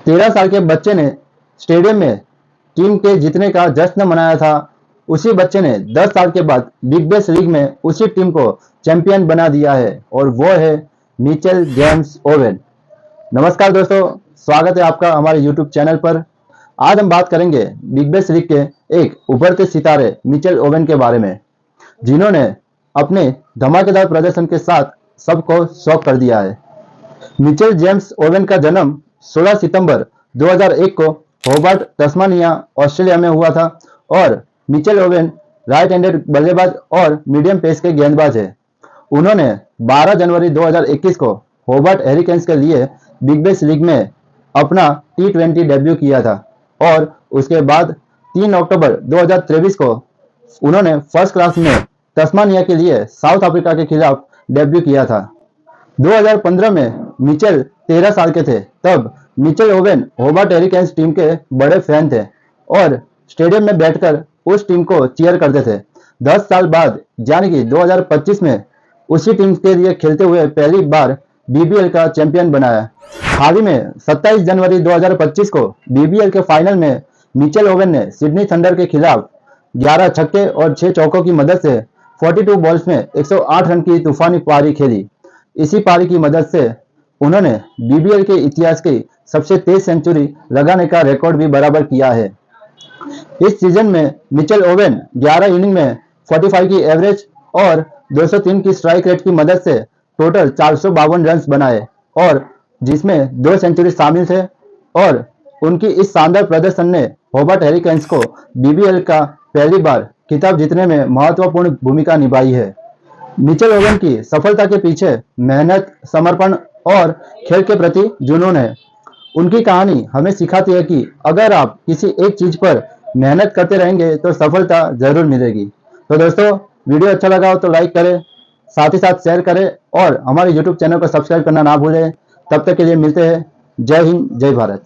13 साल के बच्चे ने स्टेडियम में टीम के जीतने का जश्न मनाया था। उसी बच्चे ने 10 साल के बाद बिग बैश लीग में उसी टीम को चैंपियन बना दिया है और वो है मिचेल जेम्स ओवेन। नमस्कार दोस्तों, स्वागत है आपका हमारे यूट्यूब चैनल पर। आज हम बात करेंगे बिग बैश लीग के एक उभरते सितारे मिचेल ओवेन के बारे में, जिन्होंने अपने धमाकेदार प्रदर्शन के साथ सबको शॉक कर दिया है। मिचेल जेम्स ओवेन का जन्म 16 सितंबर 2001 को होबार्ट, तस्मानिया, ऑस्ट्रेलिया में हुआ था और मिचेल ओवेन राइट हैंडेड बल्लेबाज और मीडियम पेस के गेंदबाज हैं। उन्होंने 12 जनवरी 2021 को होबार्ट हैरिकेन्स के लिए बिग बैश लीग में अपना T20 डेब्यू किया था और उसके बाद 3 अक्टूबर 2023 को उन्होंने फर्स्ट क्लास में तस्मानिया के लिए साउथ अफ्रीका के खिलाफ डेब्यू किया था। 2015 में मिचेल 13 साल के थे, तब मिचेल ओवेन होबार्ट हैरिकेन्स टीम के बड़े फैन थे और स्टेडियम में बैठकर उस टीम को चीयर करते थे। 10 साल बाद यानी कि 2025 में उसी टीम के लिए खेलते हुए पहली बार BBL का चैंपियन बनाया। हाल ही में 27 जनवरी 2025 को BBL के फाइनल में मिचेल ओवेन ने सिडनी थंडर के खिलाफ 11 छक्के और 6 चौकों की मदद से 42 बॉल्स में 108 रन की तूफानी पारी खेली। इसी पारी की मदद से उन्होंने BBL के इतिहास की सबसे तेज सेंचुरी लगाने का रिकॉर्ड भी बराबर किया है। इस सीजन में मिचेल ओवेन 11 इनिंग में 45 की एवरेज और 203 की स्ट्राइक रेट की मदद से टोटल 452 रन बनाए और जिसमें 2 सेंचुरी शामिल थे और उनकी इस शानदार प्रदर्शन ने होबार्ट हैरिकेन्स को BBL का पहली बार खिताब जीतने में महत्वपूर्ण भूमिका निभाई है। मिचेल ओवेन की सफलता के पीछे मेहनत, समर्पण और खेल के प्रति जुनून है। उनकी कहानी हमें सिखाती है कि अगर आप किसी एक चीज पर मेहनत करते रहेंगे तो सफलता जरूर मिलेगी। तो दोस्तों, वीडियो अच्छा लगा हो तो लाइक करें, साथ ही साथ शेयर करें और हमारे यूट्यूब चैनल को सब्सक्राइब करना ना भूलें। तब तक के लिए मिलते हैं। जय हिंद, जय भारत।